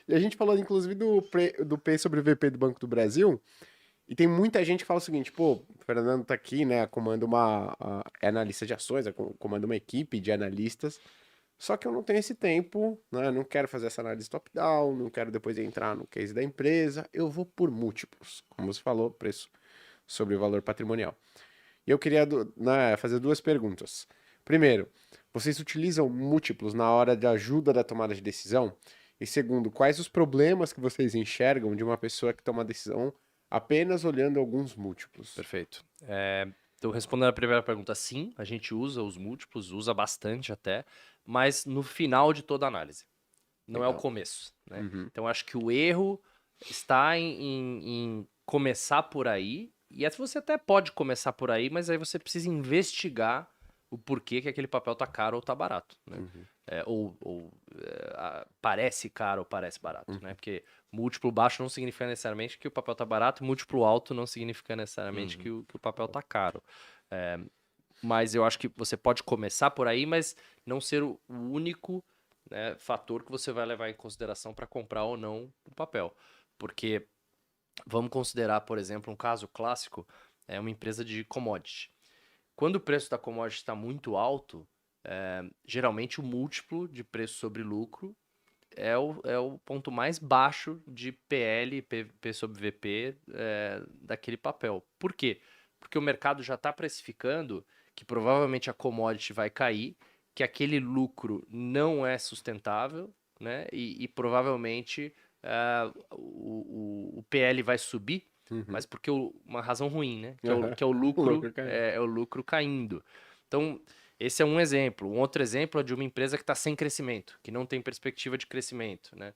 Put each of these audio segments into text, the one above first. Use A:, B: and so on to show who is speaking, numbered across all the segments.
A: E a gente falou, inclusive, do P sobre VP do Banco do Brasil, e tem muita gente que fala o seguinte, pô, o Fernando tá aqui, né, comanda é analista de ações, comanda uma equipe de analistas, só que eu não tenho esse tempo, né, não quero fazer essa análise top-down, não quero depois entrar no case da empresa, eu vou por múltiplos, como você falou, preço sobre o valor patrimonial. E eu queria, né, fazer duas perguntas. Primeiro, vocês utilizam múltiplos na hora de ajuda da tomada de decisão? E segundo, quais os problemas que vocês enxergam de uma pessoa que toma a decisão apenas olhando alguns múltiplos?
B: Perfeito. Então, respondendo a primeira pergunta, sim, a gente usa os múltiplos, usa bastante até, mas no final de toda a análise, não é o
A: Legal.
B: começo, né?
A: Uhum,
B: Então, acho que o erro está em começar por aí, e você até pode começar por aí, mas aí você precisa investigar o porquê que aquele papel tá caro ou tá barato, né?
A: uhum,
B: Parece caro ou parece barato, né?
A: uhum,
B: Porque múltiplo baixo não significa necessariamente que o papel tá barato, múltiplo alto não significa necessariamente
A: uhum.
B: que o papel tá caro. É, mas eu acho que você pode começar por aí, mas não ser o único, né, fator que você vai levar em consideração para comprar ou não o papel. Porque vamos considerar, por exemplo, um caso clássico, é uma empresa de commodity. Quando o preço da commodity está muito alto, geralmente o múltiplo de preço sobre lucro é o ponto mais baixo de PL, P sobre VP daquele papel. Por quê? Porque o mercado já está precificando que provavelmente a commodity vai cair, que aquele lucro não é sustentável, né? E provavelmente o PL vai subir,
A: Uhum.
B: mas porque uma razão ruim, né? Que é o,
A: Aham.
B: que é o lucro,
A: Louco, cara.
B: é o lucro caindo. Então, esse é um exemplo. Um outro exemplo é de uma empresa que está sem crescimento, que não tem perspectiva de crescimento, né?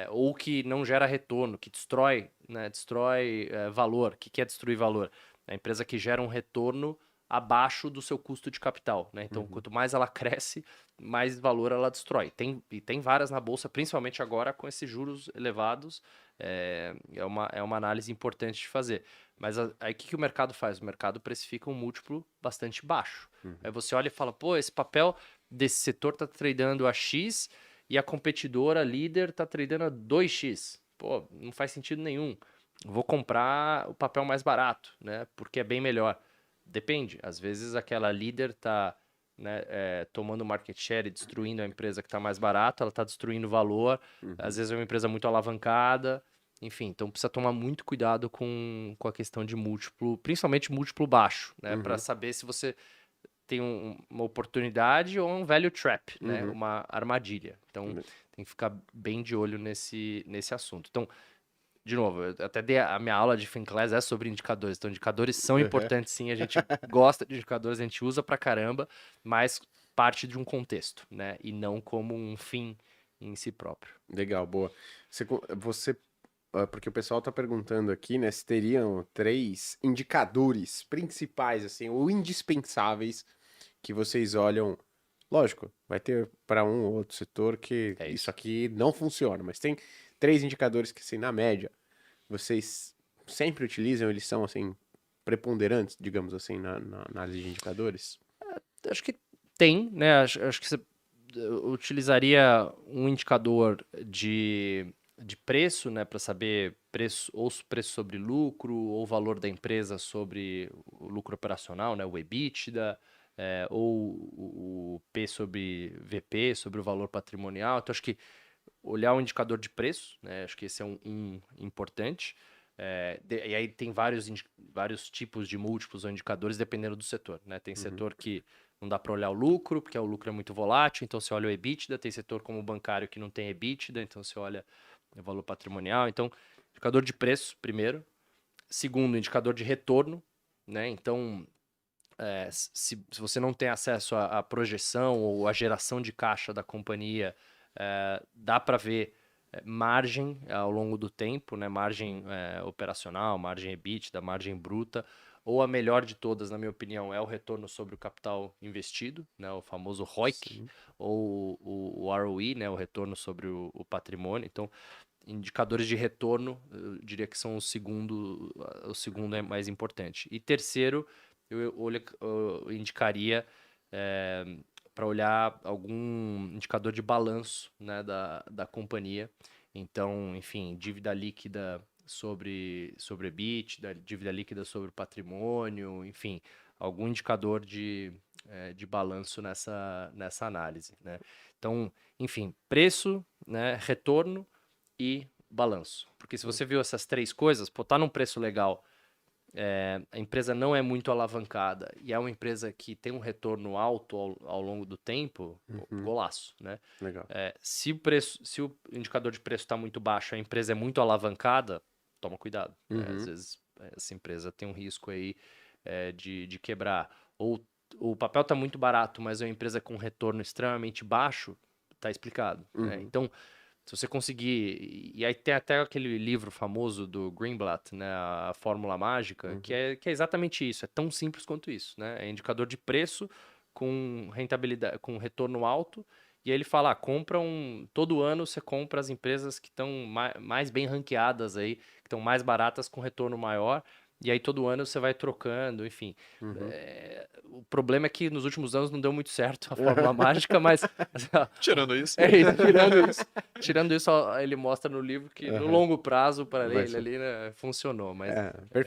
B: Ou que não gera retorno, que destrói, né? Destrói valor. O que é destruir valor? É a empresa que gera um retorno abaixo do seu custo de capital, né? Então,
A: Uhum,
B: quanto mais ela cresce, mais valor ela destrói. Tem várias na bolsa, principalmente agora com esses juros elevados. É uma análise importante de fazer. Mas aí o que o mercado faz? O mercado precifica um múltiplo bastante baixo. Aí
A: uhum,
B: você olha e fala, pô, esse papel desse setor tá tradando a X e a competidora líder tá tradando a 2x. Pô, não faz sentido nenhum. Vou comprar o papel mais barato, né? Porque é bem melhor. Depende. Às vezes aquela líder tá, né, tomando market share e destruindo a empresa que está mais barata, ela está destruindo o valor. Às
A: uhum,
B: vezes é uma empresa muito alavancada. Enfim, então precisa tomar muito cuidado com a questão de múltiplo, principalmente múltiplo baixo, né? Para
A: uhum,
B: saber se você tem uma oportunidade ou um value trap, né?
A: uhum.
B: Uma armadilha. Então, tem que ficar bem de olho nesse assunto. Então, de novo, eu até dei a minha aula de Finclass é sobre indicadores. Então, indicadores são
A: Aham.
B: importantes, sim. A gente gosta de indicadores, a gente usa pra caramba, mas parte de um contexto, né? E não como um fim em si próprio.
A: Legal, boa. Porque o pessoal tá perguntando aqui, né, se teriam três indicadores principais, assim, ou indispensáveis que vocês olham. Lógico, vai ter para um ou outro setor que
B: É
A: isso
B: isso.
A: aqui não funciona, mas tem três indicadores que, assim, na média, vocês sempre utilizam, eles são, assim, preponderantes, digamos assim, na análise de indicadores?
B: Acho que tem, né? Acho que você utilizaria um indicador de preço, né, para saber preço ou preço sobre lucro ou valor da empresa sobre o lucro operacional, né, o EBITDA, ou o P sobre VP, sobre o valor patrimonial. Então acho que olhar o indicador de preço, né, acho que esse é um importante. E aí tem vários tipos de múltiplos ou indicadores dependendo do setor, né? Tem
A: Uhum,
B: setor que não dá para olhar o lucro, porque o lucro é muito volátil, então você olha o EBITDA. Tem setor como o bancário que não tem EBITDA, então você olha o valor patrimonial. Então, indicador de preço, primeiro. Segundo, indicador de retorno, né? Então, se você não tem acesso à projeção ou à geração de caixa da companhia, dá para ver margem ao longo do tempo, né? Margem operacional, margem EBITDA, margem bruta, ou a melhor de todas, na minha opinião, é o retorno sobre o capital investido, né? O famoso ROIC,
A: sim.
B: ou o ROE, né? O retorno sobre o patrimônio. Então, indicadores de retorno, eu diria que são o segundo é mais importante. E terceiro, eu indicaria para olhar algum indicador de balanço, né, da companhia. Então, enfim, dívida líquida sobre EBITDA, dívida líquida sobre patrimônio, enfim, algum indicador de balanço nessa análise, né? Então, enfim, preço, né, retorno e balanço. Porque se você viu essas três coisas, pô, tá num preço legal, a empresa não é muito alavancada e é uma empresa que tem um retorno alto ao longo do tempo, pô, golaço, né?
A: Legal.
B: Se o indicador de preço está muito baixo, a empresa é muito alavancada, toma cuidado, né? Às vezes essa empresa tem um risco aí de quebrar. Ou o papel está muito barato, mas é uma empresa com retorno extremamente baixo, está explicado, né? Então, se você conseguir. E aí tem até aquele livro famoso do Greenblatt, né? A Fórmula Mágica, que é exatamente isso. É tão simples quanto isso, né? É indicador de preço com rentabilidade, com retorno alto. E aí ele fala, compra todo ano você compra as empresas que estão mais bem ranqueadas aí, que estão mais baratas com retorno maior. E aí todo ano você vai trocando, enfim. O problema é que nos últimos anos não deu muito certo a Fórmula Mágica, mas
C: Tirando isso.
B: tirando isso, ó, ele mostra no livro que no longo prazo para ele ali, né, funcionou, mas
A: É,